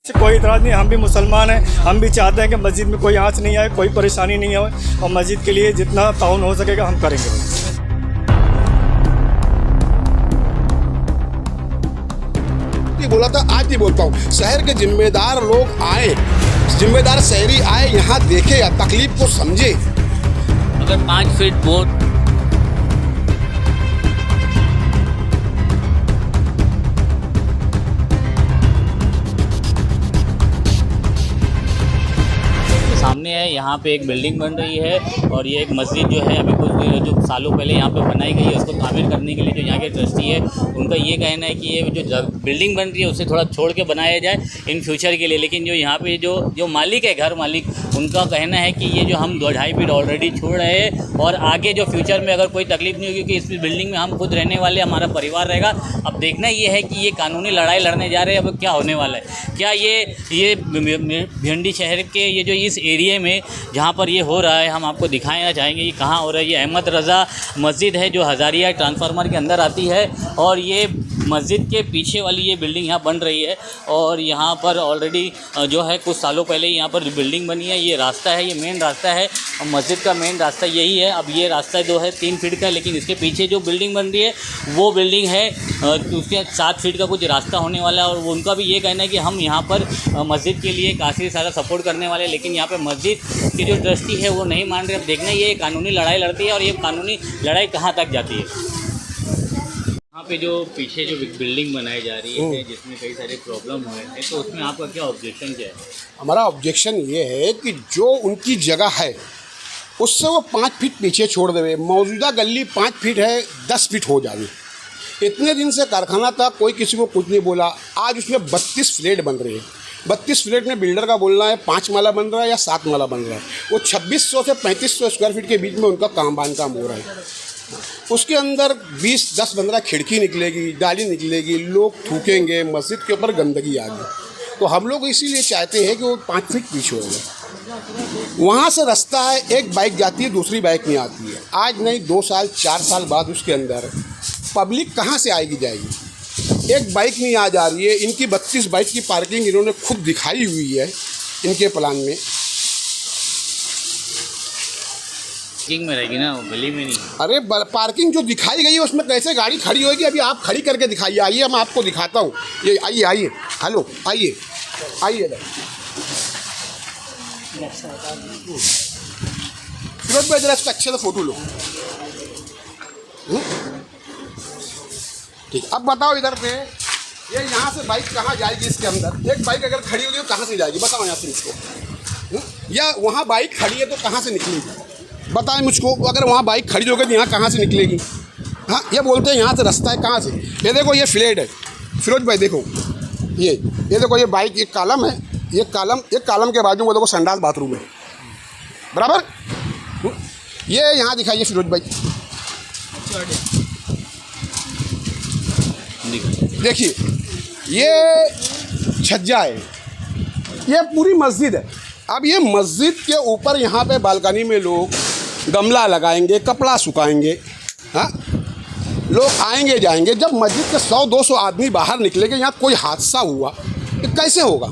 कोई इतराज़ नहीं, हम भी मुसलमान हैं, हम भी चाहते हैं कि मस्जिद में कोई आँच नहीं आए, कोई परेशानी नहीं आए और मस्जिद के लिए जितना ताउन हो सकेगा हम करेंगे। बोला था, आज भी बोलता हूँ, शहर के जिम्मेदार लोग आए, जिम्मेदार शहरी आए, यहाँ देखे या तकलीफ को समझे। अगर 5 फीट बोट सामने है, यहाँ पे एक बिल्डिंग बन रही है और ये एक मस्जिद जो है अभी कुछ जो सालों पहले यहाँ पे बनाई गई है उसको तामीर करने के लिए जो यहाँ के ट्रस्टी है उनका ये कहना है कि ये जो बिल्डिंग बन रही है उसे थोड़ा छोड़ के बनाया जाए इन फ्यूचर के लिए। लेकिन जो यहाँ पे जो मालिक है, घर मालिक, उनका कहना है कि ये जो हम 2-2.5 फीट ऑलरेडी छोड़ रहे हैं और आगे जो फ्यूचर में अगर कोई तकलीफ नहीं होगी क्योंकि इस बिल्डिंग में हम खुद रहने वाले, हमारा परिवार रहेगा। अब देखना ये है कि ये कानूनी लड़ाई लड़ने जा रहे हैं, अब क्या होने वाला है। क्या ये भिंडी शहर के ये जो इस एरिया में जहाँ पर ये हो रहा है हम आपको दिखाना चाहेंगे ये कहाँ हो रहा है। ये अहमद रज़ा मस्जिद है जो हज़ारिया ट्रांसफार्मर के अंदर आती है और ये मस्जिद के पीछे वाली ये बिल्डिंग यहाँ बन रही है और यहाँ पर ऑलरेडी जो है कुछ सालों पहले यहाँ पर बिल्डिंग बनी है। ये रास्ता है, ये मेन रास्ता है और मस्जिद का मेन रास्ता यही है। अब ये रास्ता जो है 3 फीट का है, लेकिन इसके पीछे जो बिल्डिंग बन रही है वो बिल्डिंग है उसके 7 फीट का कुछ रास्ता होने वाला है। और उनका भी ये कहना है कि हम यहाँ पर मस्जिद के लिए काफ़ी सारा सपोर्ट करने वाले, लेकिन यहाँ पर मस्जिद की जो ट्रस्टी है वो नहीं मान रहे। अब देखना ये कानूनी लड़ाई लड़ती है और ये कानूनी लड़ाई कहाँ तक जाती है। यहाँ पे जो पीछे जो बिल्डिंग बनाई जा रही है जिसमें कई सारे प्रॉब्लम हुए हैं, तो उसमें आपका क्या ऑब्जेक्शन क्या है? हमारा ऑब्जेक्शन ये है कि जो उनकी जगह है उससे वो 5 फीट पीछे छोड़ देवे। मौजूदा गली 5 फीट है, 10 फीट हो जावे। इतने दिन से कारखाना था, कोई किसी को कुछ नहीं बोला। आज उसमें 32 फ्लैट बन रहे हैं। 32 फ्लैट में बिल्डर का बोलना है 5 माला बन रहा है या 7 माला बन रहा है। वो 2600 से 3500 स्क्वायर फीट के बीच में उनका बांधकाम हो रहा है। उसके अंदर 10-15 खिड़की निकलेगी, डाली निकलेगी, लोग थूकेंगे, मस्जिद के ऊपर गंदगी आ गई। तो हम लोग इसीलिए चाहते हैं कि वो 5 फीट पीछे हो जाए। वहाँ से रास्ता है, एक बाइक जाती है, दूसरी बाइक नहीं आती है। आज नहीं 2 साल 4 साल बाद उसके अंदर पब्लिक कहाँ से आएगी जाएगी। एक बाइक नहीं आ जा रही है। इनकी 32 बाइक की पार्किंग इन्होंने खुद दिखाई हुई है इनके प्लान में। पार्किंग में रहेगी ना, गली में नहीं। अरे पार्किंग जो दिखाई गई है उसमें कैसे गाड़ी खड़ी होगी? अभी आप खड़ी करके दिखाइए। आइए, मैं आपको दिखाता हूँ। ये आइए, हेलो, आइए सूरज भाई, जरा इसका अच्छे से फ़ोटो लो। ठीक, अब बताओ इधर पे ये यहाँ से बाइक कहाँ जाएगी? इसके अंदर एक बाइक अगर खड़ी होगी तो कहाँ से जाएगी? बताओ यहाँ से मुझको। या वहाँ बाइक खड़ी है तो कहाँ से निकलेगी? बताएं मुझको। अगर वहाँ बाइक खड़ी होगी तो यहाँ कहाँ से निकलेगी? हाँ, ये बोलते हैं यहाँ से रास्ता है, कहाँ से? ये देखो, ये फ्लैट है फिरोज भाई, देखो ये देखो, ये बाइक एक कालम है, एक कालम के बाजू में देखो संडास बाथरूम है, बराबर। ये यहाँ दिखाइए फिरोज भाई, देखिए ये छज्जा है, ये पूरी मस्जिद है। अब ये मस्जिद के ऊपर यहाँ पे बालकनी में लोग गमला लगाएंगे, कपड़ा सुखाएंगे। हाँ, लोग आएंगे जाएंगे। जब मस्जिद के 100-200 आदमी बाहर निकलेंगे, यहाँ कोई हादसा हुआ तो कैसे होगा?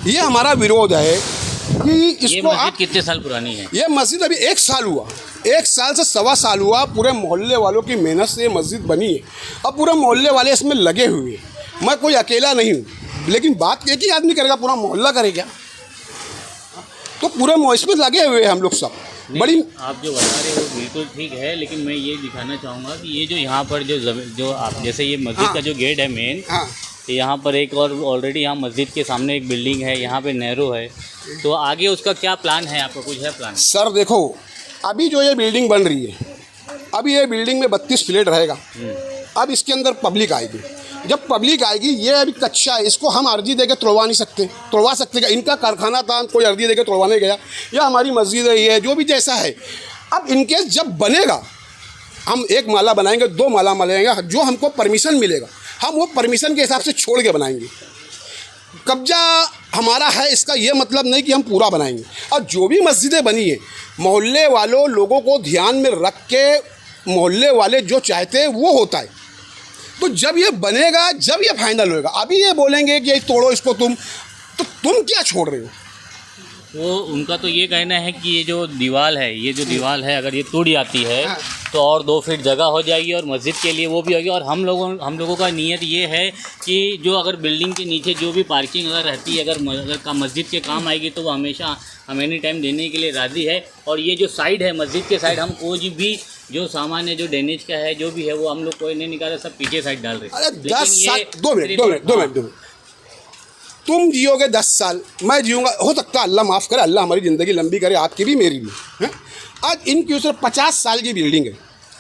ये हमारा विरोध है कि इसको। ये मस्जिद कितने साल पुरानी है? ये मस्जिद अभी 1 साल हुआ, 1 साल से 1.25 साल हुआ। पूरे मोहल्ले वालों की मेहनत से ये मस्जिद बनी है। अब पूरे मोहल्ले वाले इसमें लगे हुए हैं। मैं कोई अकेला नहीं हूँ, लेकिन बात एक ही आदमी करेगा, पूरा मोहल्ला करेगा? तो पूरे इसमें लगे हुए हैं हम लोग सब। बड़ी आप जो बता रहे हो बिल्कुल ठीक है, लेकिन मैं ये दिखाना चाहूँगा कि ये जो यहाँ पर जो आप जैसे ये मस्जिद का जो गेट है मेन, तो यहाँ पर एक और ऑलरेडी यहाँ मस्जिद के सामने एक बिल्डिंग है, यहाँ पे नहरो है, तो आगे उसका क्या प्लान है? आपका कुछ है प्लान? सर देखो, अभी जो ये बिल्डिंग बन रही है, अभी ये बिल्डिंग में 32 फ्लैट रहेगा। अब इसके अंदर पब्लिक आएगी। जब पब्लिक आएगी, ये अभी कच्चा है, इसको हम अर्जी देकर तोड़वा नहीं सकते। तोड़वा सकते क्या? इनका कारखाना था, कोई अर्जी देकर तोड़वाने गया, या हमारी मस्जिद है, ये जो भी जैसा है। अब इनकेस जब बनेगा, हम 1 माला बनाएंगे, 2 माला बनाएंगे, जो हमको परमिशन मिलेगा हम वो परमिशन के हिसाब से छोड़ के बनाएंगे। कब्जा हमारा है, इसका ये मतलब नहीं कि हम पूरा बनाएंगे। और जो भी मस्जिदें बनी है, मोहल्ले वालों लोगों को ध्यान में रख के मोहल्ले वाले जो चाहते हैं वो होता है। तो जब ये बनेगा, जब ये फाइनल होएगा, अभी ये बोलेंगे कि ये तोड़ो इसको तुम, तो तुम क्या छोड़ रहे हो? वो उनका तो ये कहना है कि ये जो दीवार है, ये जो दीवार है अगर ये टूट जाती है हाँ। तो और 2 फीट जगह हो जाएगी और मस्जिद के लिए वो भी होगी। और हम लोगों का नीयत ये है कि जो अगर बिल्डिंग के नीचे जो भी पार्किंग अगर रहती है, अगर मस्जिद के काम आएगी तो वो हमेशा हम एनी टाइम देने के लिए राज़ी है। और ये जो साइड है मस्जिद के साइड, हम कोई भी जो सामान है जो डैमेज का है जो भी है वो हम लोग कोई नहीं निकाल रहे, सब पीछे साइड डाल रहे। अरे 10 साल, 2 मिनट, तुम जियोगे 10 साल, मैं जीऊँगा, हो सकता है अल्लाह माफ़ करे, अल्लाह हमारी ज़िंदगी लंबी करे, आपकी भी मेरी भी, हैं। आज इनकी उस 50 साल की बिल्डिंग है,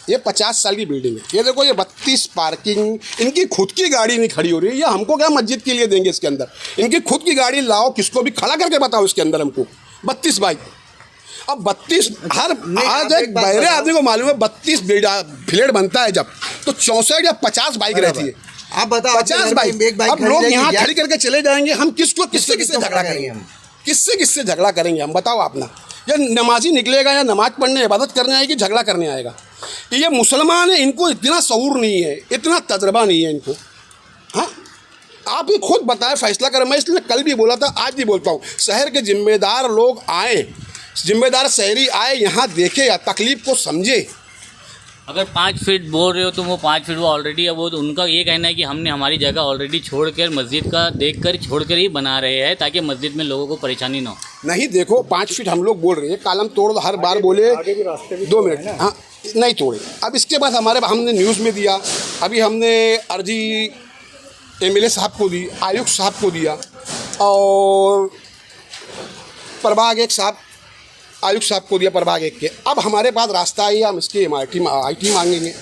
ये 50 साल की बिल्डिंग है। ये देखो, ये 32 पार्किंग, इनकी खुद की गाड़ी नहीं खड़ी हो रही है। ये हमको क्या मस्जिद के लिए देंगे इसके अंदर? इनकी खुद की गाड़ी लाओ, किसको भी खड़ा करके बताओ इसके अंदर हमको। 32 बाइक, अब 32 हर आज एक बहरे आदमी को मालूम है 32 फ्लैट बनता है जब, तो 64 या 50 बाइक रहती है। आप बताओ, 50 बाइक। अब लोग यहाँ खड़ी करके चले जाएंगे, हम किससे झगड़ा करेंगे? किससे झगड़ा करेंगे हम? बताओ आप ना। ये नमाजी निकलेगा या नमाज पढ़ने इबादत करने आएगी, झगड़ा करने आएगा? ये मुसलमान है, इनको इतना शऊर नहीं है, इतना तजर्बा नहीं है इनको। हाँ, आप ही खुद बताएं, फैसला करें। मैं इसलिए कल भी बोला था, आज भी बोलता हूँ, शहर के जिम्मेदार लोग आए, जिम्मेदार शहरी आए, यहाँ देखे या तकलीफ को समझे। अगर 5 फीट बोल रहे हो तो वो 5 फीट वो ऑलरेडी है, वो तो उनका ये कहना है कि हमने हमारी जगह ऑलरेडी छोड़कर मस्जिद का देखकर छोड़कर ही बना रहे हैं ताकि मस्जिद में लोगों को परेशानी ना हो। नहीं, देखो 5 फीट हम लोग बोल रहे हैं, कालम तोड़ दो, हर बार बोले 2 मिनट, हाँ नहीं तोड़े। अब इसके बाद हमने न्यूज़ में दिया, अभी हमने अर्जी MLA साहब को दी, आयुक्त साहब को दिया, और प्रभाग 1 साहब, आयुक्त साहब को दिया प्रभाग 1 के। अब हमारे पास रास्ता आई, हम इसकी IT मांगेंगे,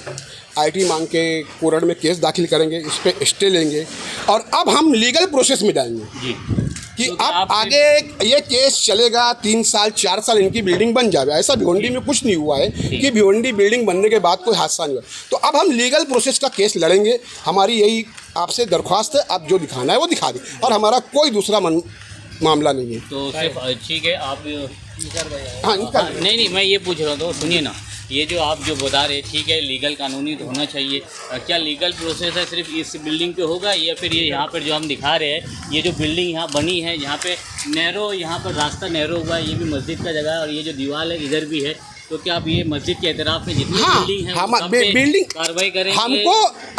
IT मांग के कोर्ट में केस दाखिल करेंगे, इस पर स्टे लेंगे, और अब हम लीगल प्रोसेस में जाएंगे जी। कि अब आगे ये केस चलेगा 3 साल 4 साल, इनकी बिल्डिंग बन जाए। ऐसा भिवंडी में कुछ नहीं हुआ है कि भिवंडी बिल्डिंग बनने के बाद कोई हादसा नहीं हुआ। तो अब हम लीगल प्रोसेस का केस लड़ेंगे। हमारी यही आपसे दरख्वास्त है, आप जो दिखाना है वो दिखा दें, और हमारा कोई दूसरा मामला नहीं है। तो सिर्फ ठीक है, आप हाँ, नहीं, मैं ये पूछ रहा हूँ, तो सुनिए ना, ये जो आप जो बता रहे ठीक है, लीगल कानूनी तो होना चाहिए। क्या लीगल प्रोसेस है सिर्फ इस बिल्डिंग पे होगा, या फिर ये यहाँ पर जो हम दिखा रहे हैं, ये जो बिल्डिंग यहाँ बनी है, यहाँ पे नैरो, यहाँ पर रास्ता नैरो हुआ है, ये भी मस्जिद का जगह है, और ये जो दीवार है इधर भी है, तो क्या आप ये मस्जिद के एतराफ़ में जितनी बिल्डिंग है हम सब पे बिल्डिंग कार्रवाई करेंगे?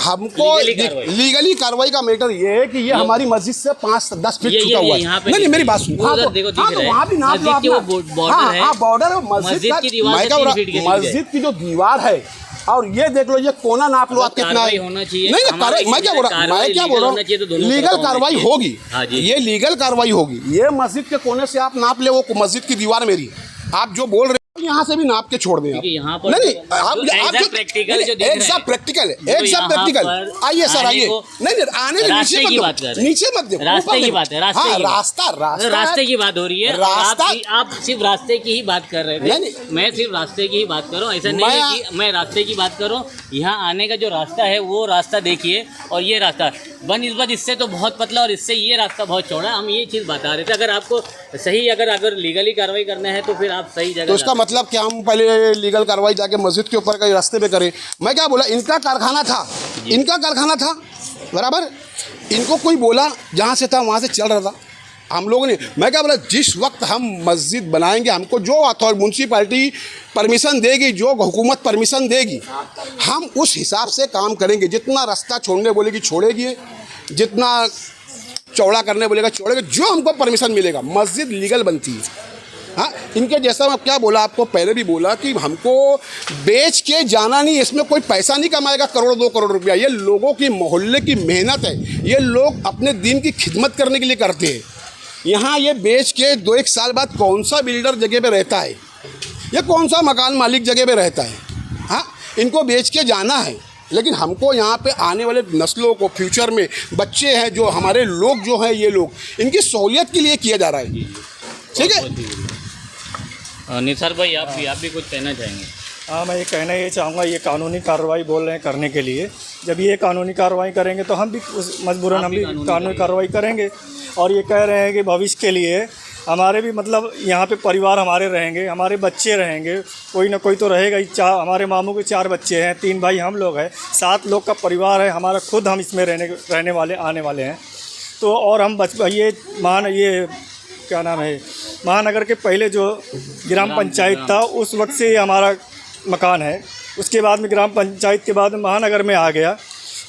हमको लीगली कार्रवाई का मैटर ये है कि ये हमारी मस्जिद से 5-10 फीट छूटा हुआ है। नहीं, मेरी बात सुनिए, वहाँ भी नाप लो अपना, बॉर्डर है मस्जिद की, मस्जिद की जो दीवार है, और ये देख लो, ये कोना नाप लो आप कितना है। होना चाहिए। नहीं, मैं क्या बोल रहा हूँ, लीगल कार्रवाई होगी, ये लीगल कार्रवाई होगी। ये मस्जिद के कोने से आप नाप ले, वो मस्जिद की दीवार मेरी, आप जो बोल रहे हो यहाँ से भी नाप के छोड़ दें आप। यहाँ पर नहीं, आप जो प्रैक्टिकल एक सब प्रैक्टिकल है, एक सब प्रैक्टिकल। आइए सर, आइए। नहीं, आने के नीचे मत देखो, नीचे मत देखो, रास्ते की बात है, रास्ते की बात हो रही है। रास्ता, आप सिर्फ रास्ते की ही बात कर रहे थे, मैं सिर्फ रास्ते की ही बात कर रहा हूँ। ऐसा नहीं है कि मैं रास्ते की बात कर रहा हूँ। यहाँ आने का जो रास्ता है वो रास्ता देखिए, और ये रास्ता इस बार इससे तो बहुत पतला, और इससे ये रास्ता बहुत चौड़ा। हम ये चीज़ बता रहे थे, अगर आपको सही अगर लीगली कार्रवाई करना है तो फिर आप सही जगह। तो इसका मतलब कि हम पहले लीगल कार्रवाई जाके मस्जिद के ऊपर कहीं रास्ते पे करें? मैं क्या बोला, इनका कारखाना था, बराबर। इनको कोई बोला, जहाँ से था वहाँ से चल रहा था, हम लोगों ने। मैं क्या बोला, जिस वक्त हम मस्जिद बनाएंगे, हमको जो अथॉरिटी म्यूनसिपैलिटी परमिशन देगी, जो हुकूमत परमिशन देगी, हम उस हिसाब से काम करेंगे। जितना रास्ता छोड़ने बोलेगी छोड़ेगी, जितना चौड़ा करने बोलेगा छोड़ेगा, जो हमको परमिशन मिलेगा। मस्जिद लीगल बनती है। हाँ, इनके जैसा मैं क्या बोला आपको, पहले भी बोला कि हमको बेच के जाना नहीं, इसमें कोई पैसा नहीं कमाएगा 1-2 करोड़ रुपया। ये लोगों की मोहल्ले की मेहनत है, ये लोग अपने दिन की खिदमत करने के लिए करते हैं। यहाँ ये बेच के 2-1 साल बाद कौन सा बिल्डर जगह पे रहता है, या कौन सा मकान मालिक जगह पे रहता है? हाँ, इनको बेच के जाना है। लेकिन हमको यहाँ पे आने वाले नस्लों को, फ्यूचर में बच्चे हैं जो हमारे लोग जो हैं, ये लोग, इनकी सहूलियत के लिए किया जा रहा है। ठीक है निसार भाई, आप भी कुछ कहना चाहेंगे? हाँ, मैं ये कहना ये चाहूँगा, ये कानूनी कार्रवाई बोल रहे हैं करने के लिए। जब ये कानूनी कार्रवाई करेंगे तो हम भी मजबूरन हम भी कानूनी कार्रवाई करेंगे। और ये कह रहे हैं कि भविष्य के लिए हमारे भी मतलब यहाँ पे परिवार हमारे रहेंगे, हमारे बच्चे रहेंगे, कोई ना कोई तो रहेगा ही। हमारे मामू के 4 बच्चे हैं, 3 भाई हम लोग हैं, 7 लोग का परिवार है हमारा, खुद हम इसमें रहने वाले आने वाले हैं। तो और हम ये क्या नाम है, महानगर के पहले जो ग्राम पंचायत था उस वक्त से ये हमारा मकान है। उसके बाद में ग्राम पंचायत के बाद महानगर में आ गया।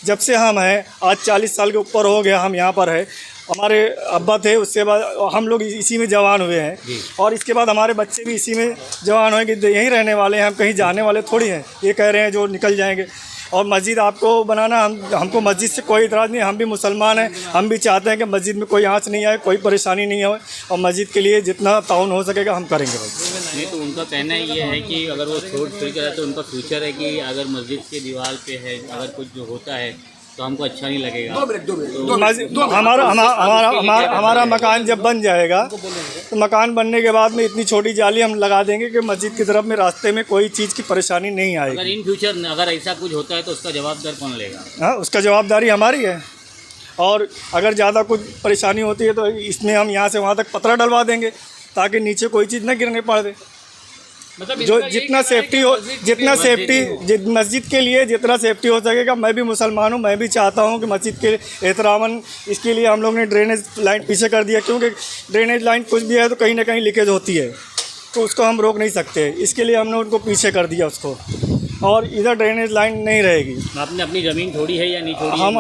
जब से हम हैं आज 40 साल के ऊपर हो गया हम यहाँ पर है। हमारे अब्बा थे, उसके बाद हम लोग इसी में जवान हुए हैं और इसके बाद हमारे बच्चे भी इसी में जवान हुए कि यहीं रहने वाले हैं, हम कहीं जाने वाले थोड़ी हैं। ये कह रहे हैं जो निकल जाएंगे। और मस्जिद आपको बनाना, हमको मस्जिद से कोई इतराज़ नहीं, हम भी मुसलमान हैं, हम भी चाहते हैं कि मस्जिद में कोई आँच नहीं आए, कोई परेशानी नहीं आए और मस्जिद के लिए जितना ताउन हो सकेगा हम करेंगे भाई। नहीं तो उनका कहना ये है कि अगर वो छोड़ फिर कर तो उनका फ्यूचर है कि अगर मस्जिद के दीवार पे है अगर कुछ जो होता है तो हमको अच्छा नहीं लगेगा। हमारा मकान जब बन जाएगा तो मकान बनने के बाद में इतनी छोटी जाली हम लगा देंगे कि मस्जिद की तरफ में रास्ते में कोई चीज़ की परेशानी नहीं आएगी। अगर इन फ्यूचर अगर ऐसा कुछ होता है तो उसका जवाबदार कौन लेगा? हाँ, उसका जवाबदारी हमारी है। और अगर ज़्यादा कुछ परेशानी होती है तो इसमें हम यहाँ से वहाँ तक पतरा डलवा देंगे ताकि नीचे कोई चीज़ न गिरने पड़े। मतलब जो जितना सेफ्टी हो, मस्जिद के लिए जितना सेफ्टी हो सकेगा। मैं भी मुसलमान हूँ, मैं भी चाहता हूँ कि मस्जिद के एहतरामन, इसके लिए हम लोग ने ड्रेनेज लाइन पीछे कर दिया, क्योंकि ड्रेनेज लाइन कुछ भी है तो कहीं ना कहीं लीकेज होती है, तो उसको हम रोक नहीं सकते। इसके लिए हमने उनको पीछे कर दिया उसको, और इधर ड्रेनेज लाइन नहीं रहेगी। आपने अपनी ज़मीन छोड़ी है या नहीं छोड़ी? हम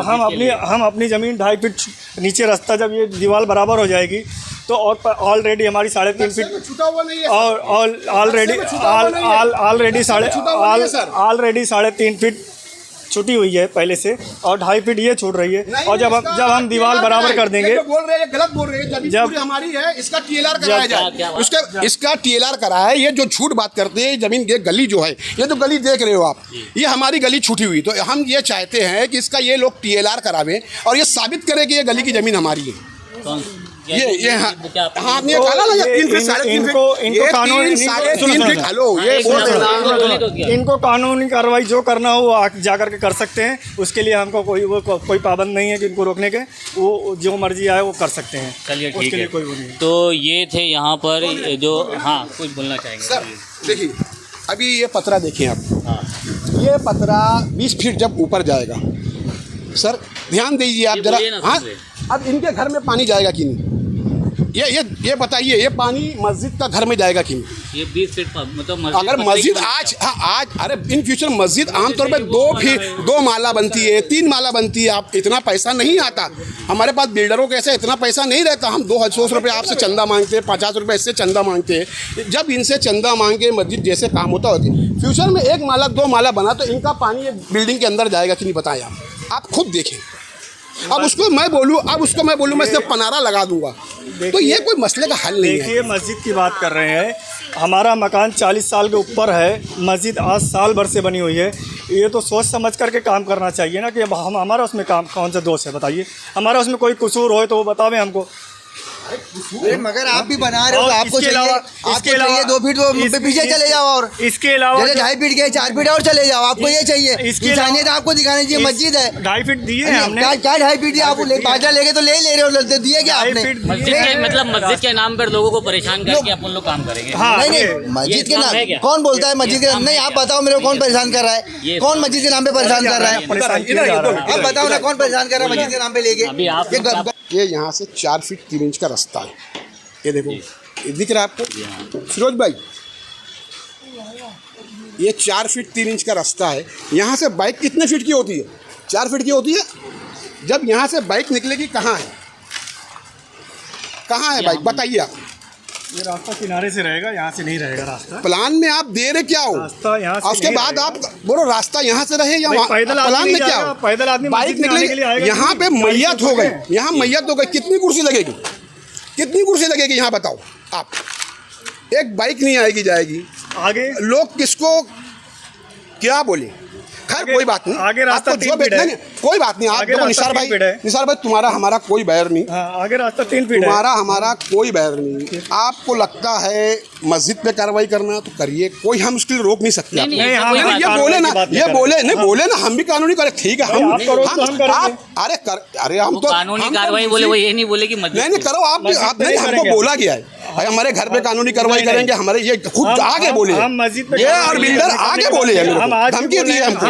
अपनी ज़मीन 2.5 फीट नीचे रास्ता, जब ये दीवार बराबर हो जाएगी तो और ऑलरेडी हमारी 3.5 फीट छूटा हुआ नहीं है और ऑलरेडी 3.5 फीट छुटी हुई है पहले से और 2.5 फीट ये छूट रही है। और जब हम दीवार बराबर कर देंगे, बोल रहे हैं गलत बोल रहे हैं, जब हमारी है इसका टीएलआर कराया जाए, इसका टीएलआर करा है। ये जो झूठ बात करते हैं, जमीन की गली जो है, ये तो गली देख रहे हो आप, ये हमारी गली छूटी हुई, तो हम ये चाहते हैं कि इसका ये लोग टीएलआर करावें और ये साबित करें कि ये गली की जमीन हमारी है। ये हाँ, आपने कहा ना 3 फीट 3.5 इनको कानूनी कार्रवाई जो करना हो वो जा करके कर सकते हैं। उसके लिए हमको कोई पाबंद नहीं है कि इनको रोकने के, वो जो मर्जी आए वो कर सकते हैं। चलिए ठीक है। कोई वो नहीं। तो ये थे यहाँ पर जो, हाँ कुछ बोलना चाहेंगे सर? देखिए अभी ये पतरा देखिए आप, हाँ ये पतरा 20 फीट जब ऊपर जाएगा, सर ध्यान दीजिए आप जरा। हाँ, अब इनके घर में पानी जाएगा कि नहीं, ये बताइए, ये पानी मस्जिद का घर में जाएगा कि नहीं? ये 20 फीट मतलब अगर मस्जिद आज अरे इन फ्यूचर मस्जिद आमतौर पे 2 माला बनती है, 3 माला बनती है। आप इतना पैसा नहीं आता, हमारे पास बिल्डरों के ऐसा इतना पैसा नहीं रहता। हम 200 रुपये आपसे चंदा मांगते हैं, 50 रुपये इससे चंदा मांगते हैं। जब इनसे चंदा मांग के मस्जिद जैसे काम होता है, फ्यूचर में 1 माला 2 माला बना तो इनका पानी बिल्डिंग के अंदर जाएगा कि नहीं, बताएं आप खुद देखें। अब उसको मैं बोलूँ मैं सिर्फ पनारा लगा दूंगा, तो ये कोई मसले का हल नहीं है। देखिए मस्जिद की बात कर रहे हैं, हमारा मकान 40 साल के ऊपर है, मस्जिद आज साल भर से बनी हुई है। ये तो सोच समझ करके काम करना चाहिए ना कि अब हमारा उसमें काम कौन सा दोष है, बताइए। हमारा उसमें कोई कसूर हो तो वो बतावें हमको। मगर आप भी बना रहे हो, आपको चाहिए 2 फीट तो पीछे चले जाओ, और इसके अलावा 2.5 फीट गए 4 फीट और चले जाओ। आपको ये चाहिए, इंसानियत आपको दिखानी चाहिए। मस्जिद है 2.5 फीट दिए हैं हमने, क्या 2.5 फीट आप बाजा लेके तो ले रहे हो, दिए क्या आपने? मस्जिद के मतलब मस्जिद के नाम पर लोगों को परेशान करके अपन लोग काम करेंगे। नहीं, मस्जिद के नाम कौन बोलता है? मस्जिद के नाम नहीं, आप बताओ मेरे को कौन परेशान कर रहा है? कौन मस्जिद के नाम पे परेशान कर रहा है? आप बताओ ना, कौन परेशान कर रहा है मस्जिद के नाम पे लेके? ये यहाँ से 4 फीट 3 इंच का रास्ता है, ये देखो, ये दिख रहा है आपको फिरोज भाई? ये 4 फीट 3 इंच का रास्ता है। यहाँ से बाइक कितने फीट की होती है? 4 फीट की होती है। जब यहाँ से बाइक निकलेगी कहाँ है बाइक, बताइए आप। ये रास्ता किनारे से रहेगा, यहाँ से नहीं रहेगा रास्ता। प्लान में आप दे रहे क्या हो? रास्ता यहाँ से, उसके बाद आप बोलो रास्ता यहाँ से रहे या प्लान में क्या हो? पैदल आदमी बाइक निकलेगी, यहाँ पे मैयत हो गई, यहाँ मैयत हो गई, कितनी कुर्सी लगेगी? कितनी कुर्सी लगेगी यहाँ बताओ आप? एक बाइक नहीं आएगी जाएगी, आगे लोग किसको क्या बोले? खैर कोई बात नहीं, आगे रास्ता जो बैठना है कोई बात नहीं। आप देखो निसार भाई तुम्हारा हमारा कोई बैर नहीं, आगे रास्ता 3 फीट है, तुम्हारा हमारा कोई बैर नहीं। आपको लगता है मस्जिद पे कार्रवाई करना तो करिए, कोई हम उसके लिए रोक नहीं सकते। ये बोले ना हम भी कानूनी करें, ठीक है हम अरे हम तो कानूनी कार्रवाई बोले, वो ये नहीं बोले कि नहीं करो आप नहीं, हमको बोला गया है, हमारे घर पे कानूनी कार्रवाई करेंगे, हमारे ये खुद आगे बोले, हम मस्जिद पे ये और बिल्डर आगे बोले, धमकी दी है हमको।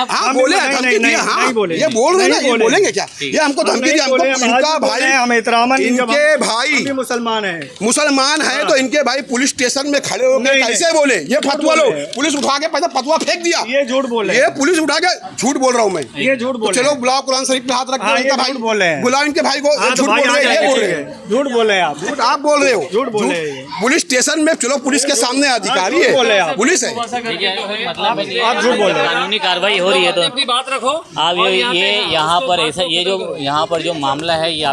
हाँ बोले, धमकी दी है। हाँ ये बोल रहे ना, ये बोलेंगे क्या? ये हमको धमकी दी, हमको इनका भाई, हम एहतरामन इनके भाई मुसलमान है तो इनके भाई पुलिस स्टेशन में खड़े होकर कैसे बोले? ये फतवा लो, पुलिस उठा के पहले फतवा फेंक दिया। ये झूठ बोल रहे ये पुलिस उठा के झूठ बोल रहा हूँ मैं, ये झूठ बोल चलो बुलाओ, कुरान शरीफ पे हाथ रख के इनका भाई बोल रहे हैं, बुलाओ इनके भाई को, झूठ बोल रहे हैं, ये बोल रहे हैं, झूठ बोल रहे हैं आप, झूठ आप बोल रहे हो, झूठ बोल रहे हैं। पुलिस स्टेशन में चलो, पुलिस के सामने अधिकारी है, पुलिस है, आप झूठ बोल रहे हैं। कानूनी कार्रवाई हो रही है तो अपनी बात रखो। आप ये यहाँ पर ऐसा, ये जो यहाँ पर जो मामला है, ये